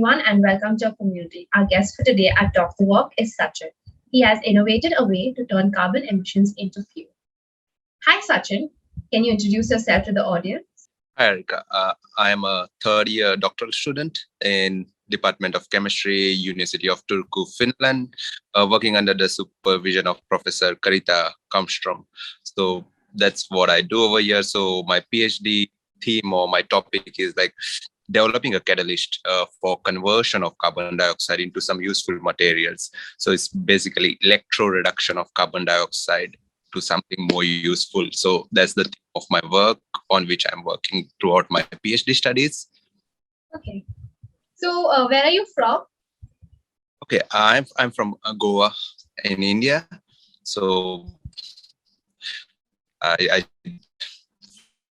everyone, and welcome to our community. Our guest for today at Talk the Walk is Sachin. He has innovated a way to turn carbon emissions into fuel. Hi, Sachin. Can you introduce yourself to the audience? Hi, Erika. I am a third year doctoral student in Department of Chemistry, University of Turku, Finland, working under the supervision of Professor Karita Kamstrom. So that's what I do over here. So my PhD theme or my topic is like developing a catalyst for conversion of carbon dioxide into some useful materials. So it's basically electro reduction of carbon dioxide to something more useful. So that's the theme of my work on which I'm working throughout my PhD studies. Okay. So, where are you from? Okay, I'm from Goa in India. So I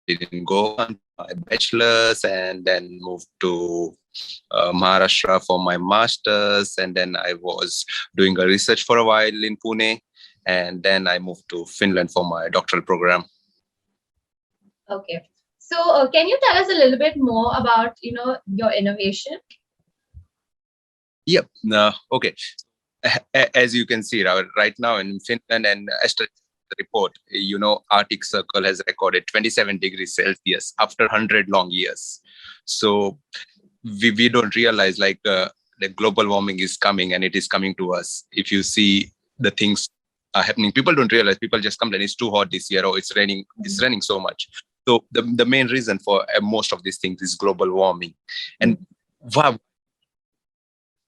did in Goa my bachelor's and then moved to Maharashtra for my master's, and then I was doing a research for a while in Pune, and then I moved to Finland for my doctoral program. Okay. So, can you tell us a little bit more about your innovation? Yep. Okay. As you can see right now in Finland, and as the report, Arctic Circle has recorded 27 degrees Celsius after 100 long years. So we don't realize the global warming is coming, and it is coming to us. If you see the things are happening, people don't realize. People just complain it's too hot this year, or it's raining. It's raining so much. So the main reason for most of these things is global warming, and wow,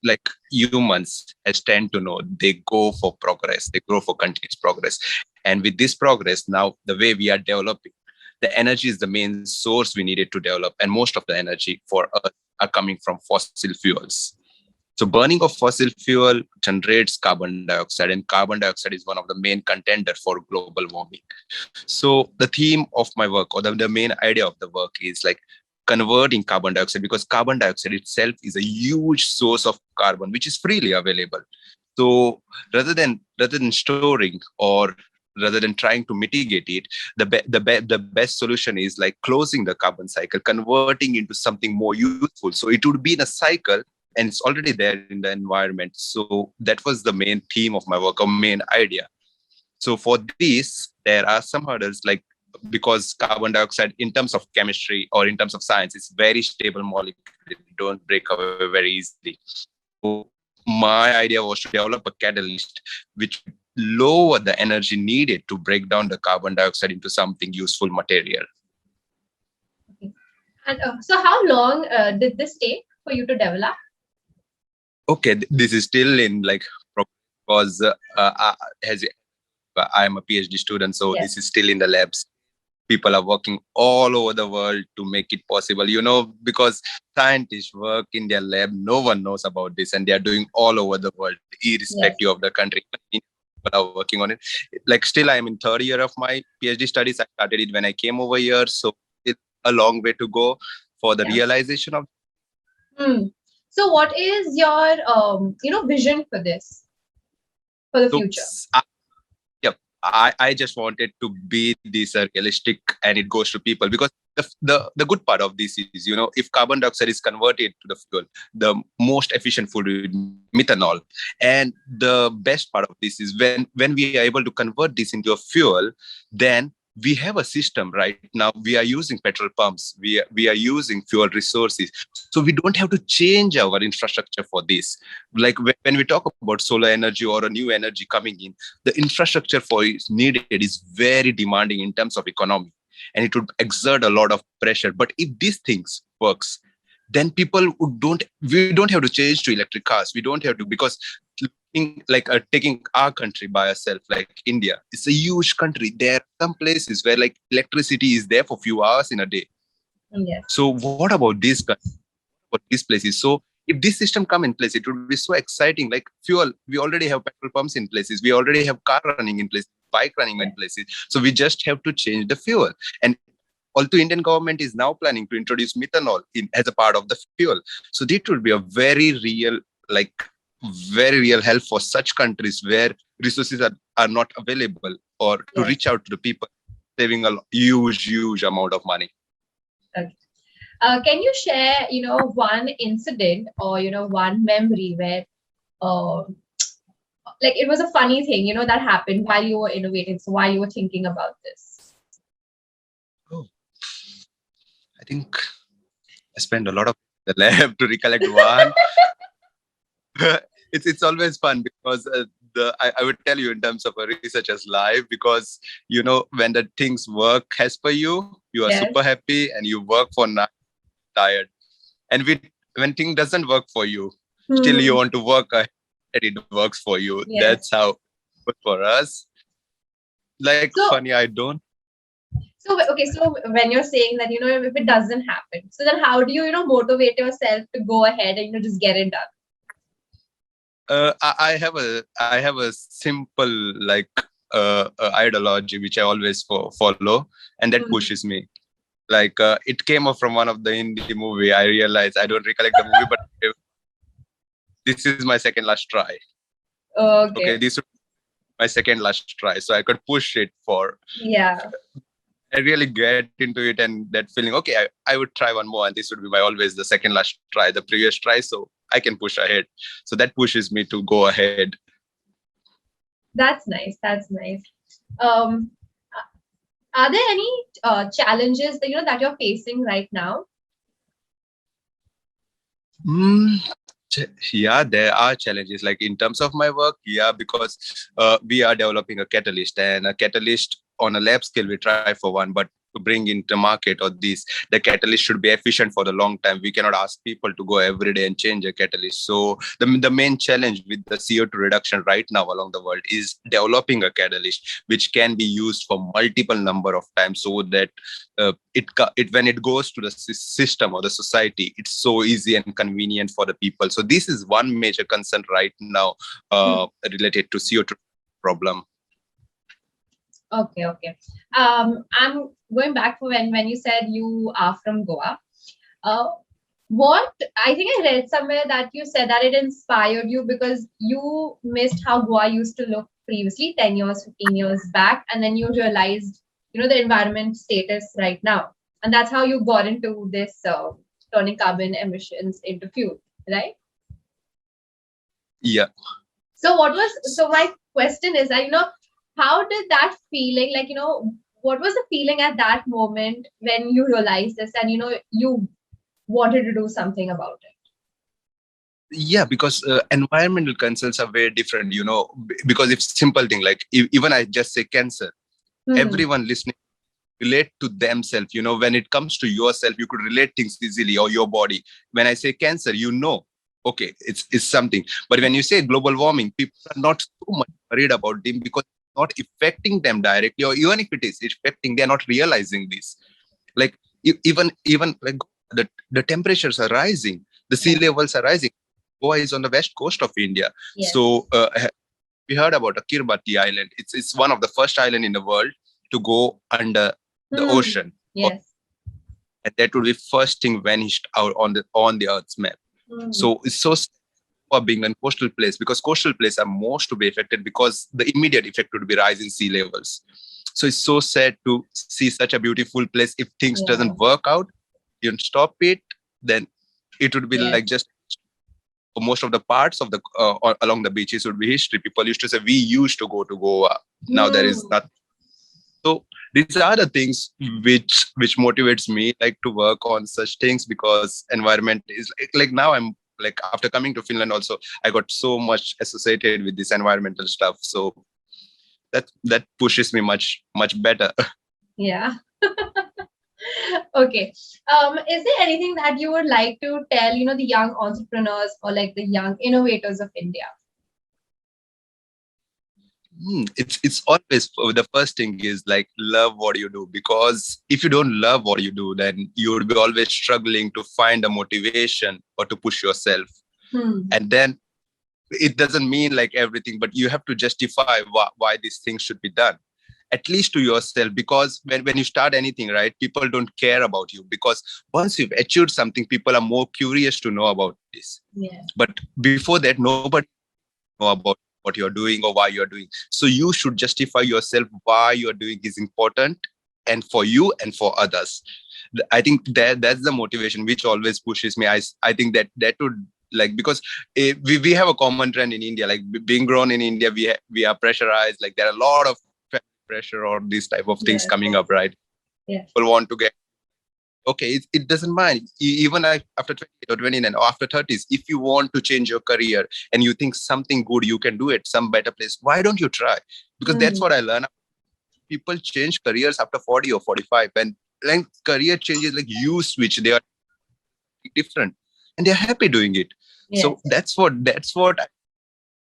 like humans as tend to know, they go for progress, they go for continuous progress. And with this progress now, the way we are developing, the energy is the main source we needed to develop, and most of the energy for us are coming from fossil fuels. So burning of fossil fuel generates carbon dioxide, and carbon dioxide is one of the main contender for global warming. So the theme of my work, or the main idea of the work, is like converting carbon dioxide, because carbon dioxide itself is a huge source of carbon which is freely available. So rather than storing, or rather than trying to mitigate it, the best solution is like closing the carbon cycle, converting into something more useful. So it would be in a cycle, and it's already there in the environment. So that was the main theme of my work, or main idea. So for this, there are some hurdles, like because carbon dioxide, in terms of chemistry or in terms of science, it's very stable molecule. It don't break away very easily. So my idea was to develop a catalyst which lower the energy needed to break down the carbon dioxide into something useful material. Okay. And so, how long did this take for you to develop? Okay, this is still in like, because as I'm a PhD student, so Yes. this is still in the labs. People are working all over the world to make it possible, because scientists work in their lab, no one knows about this, and they are doing all over the world, irrespective of the country. People are working on it. Like, still, I'm in third year of my PhD studies. I started it when I came over here, so it's a long way to go for the realization of. So, what is your vision for this, for the future? I just wanted to be this realistic, and it goes to people, because the good part of this is, if carbon dioxide is converted to the fuel, the most efficient food is methanol. And the best part of this is when we are able to convert this into a fuel, then we have a system. Right now we are using petrol pumps, we are using fuel resources, so we don't have to change our infrastructure for this. Like when we talk about solar energy or a new energy coming in, the infrastructure for it needed is very demanding in terms of economy, and it would exert a lot of pressure. But if these things works, then we don't have to change to electric cars. We don't have to, because taking our country by ourselves, like India, it's a huge country. There are some places where like electricity is there for a few hours in a day. Yes. So what about these places? So if this system come in place, it would be so exciting. Like fuel, we already have petrol pumps in places, we already have car running in places, bike running in places. So we just have to change the fuel. And also Indian government is now planning to introduce methanol as a part of the fuel. So this would be a very real help for such countries where resources are not available, or to reach out to the people, saving a huge amount of money. Okay. Can you share, one incident or, one memory where, uh, like it was a funny thing, that happened while you were innovating, so while you were thinking about this? Oh, I think I spend a lot of the lab to recollect one. It's always fun because I would tell you in terms of a researcher's life, because when the things work as per you, you are Yes. super happy and you work for night tired. And when thing doesn't work for you, still you want to work ahead and it works for you. Yes. That's how it was for us. Like So, funny, I don't. okay, so when you're saying that, if it doesn't happen, so then how do you, motivate yourself to go ahead and, just get it done? I have a simple like ideology which I always follow, and that pushes me. Like it came up from one of the indie movie. I realized I don't recollect the movie, but this is my second last try. Okay, this is my second last try, so I could push it for. Yeah. I really get into it and that feeling. Okay, I would try one more, and this would be my always the second last try, the previous try, so I can push ahead. So that pushes me to go ahead. That's nice. That's nice. Are there any challenges that that you're facing right now? Yeah, there are challenges. Like in terms of my work, yeah, because we are developing a catalyst, and a catalyst on a lab scale, we try for one, but to bring into market or this, the catalyst should be efficient for the long time. We cannot ask people to go every day and change a catalyst. So the main challenge with the CO2 reduction right now along the world is developing a catalyst which can be used for multiple number of times, so that it when it goes to the system or the society, it's so easy and convenient for the people. So this is one major concern right now related to CO2 problem. Okay. I'm going back for when you said you are from Goa. What I think I read somewhere that you said that it inspired you because you missed how Goa used to look previously, 10 years, 15 years back, and then you realized, the environment status right now. And that's how you got into this turning carbon emissions into fuel, right? Yeah. So my question is that, how did that feeling, like, what was the feeling at that moment when you realized this and, you wanted to do something about it? Yeah, because environmental concerns are very different, because it's simple thing, like even I just say cancer, everyone listening relate to themselves. When it comes to yourself, you could relate things easily, or your body. When I say cancer, okay, it's something. But when you say global warming, people are not so much worried about them because it's not affecting them directly, or even if it is affecting, they're not realizing this. Like even like the temperatures are rising, the sea levels are rising. Goa is on the west coast of India. Yes. So we heard about Kiribati Island. It's one of the first island in the world to go under the ocean. Yes. And that would be first thing vanished out on the Earth's map. So it's so for being a coastal place, because coastal places are most to be affected because the immediate effect would be rising sea levels. So it's so sad to see such a beautiful place. If things doesn't work out, you stop it, then it would be like just most of the parts of the along the beaches would be history. People used to say we used to go to Goa. Now there is nothing. So these are the things which motivates me like to work on such things, because environment is like now I'm like, after coming to Finland also, I got so much associated with this environmental stuff. So that pushes me much better. Yeah. Okay. Is there anything that you would like to tell, the young entrepreneurs or like the young innovators of India? It's always, the first thing is like, love what you do, because if you don't love what you do, then you would be always struggling to find a motivation or to push yourself. And then it doesn't mean like everything, but you have to justify why these things should be done, at least to yourself. Because when you start anything, right, people don't care about you, because once you've achieved something, people are more curious to know about this. But before that, nobody know about what you're doing or why you're doing. So you should justify yourself why you're doing is important, and for you and for others. I think that's the motivation which always pushes me. I think that would, like, because we have a common trend in India, like being grown in India, we are pressurized, like there are a lot of pressure or these type of things Yes. coming up, right? Yes. People want to get, okay, it doesn't mind. Even like after 28 or 29 or after 30s, if you want to change your career and you think something good you can do it, some better place, why don't you try? Because that's what I learned. People change careers after 40 or 45, and like career changes, like you switch, they are different and they're happy doing it. Yes. So that's what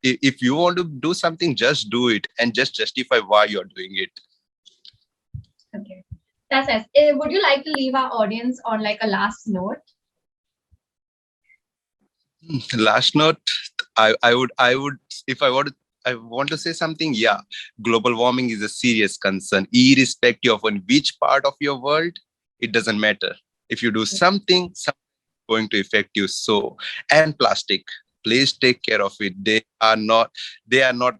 if you want to do something, just do it and just justify why you're doing it. Okay, that's nice. Would you like to leave our audience on like a last note? Last note, I would, if I want to say something, yeah, global warming is a serious concern, irrespective of in which part of your world. It doesn't matter. If you do something going to affect you. So, and plastic, please take care of it. They are not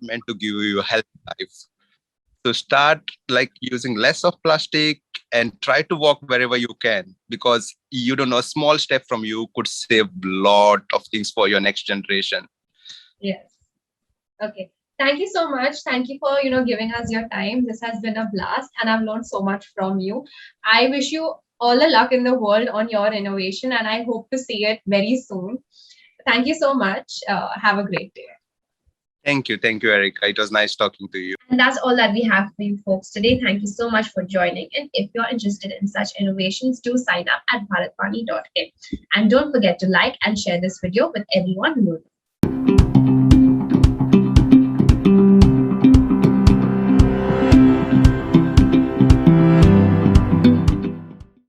meant to give you a healthy life. So start like using less of plastic and try to walk wherever you can, because you don't know, a small step from you could save a lot of things for your next generation. Yes. Okay. Thank you so much. Thank you for, giving us your time. This has been a blast and I've learned so much from you. I wish you all the luck in the world on your innovation and I hope to see it very soon. Thank you so much. Have a great day. Thank you, Erica. It was nice talking to you. And that's all that we have for you folks today. Thank you so much for joining. And if you're interested in such innovations, do sign up at bharatwani.in. And don't forget to like and share this video with everyone who knows.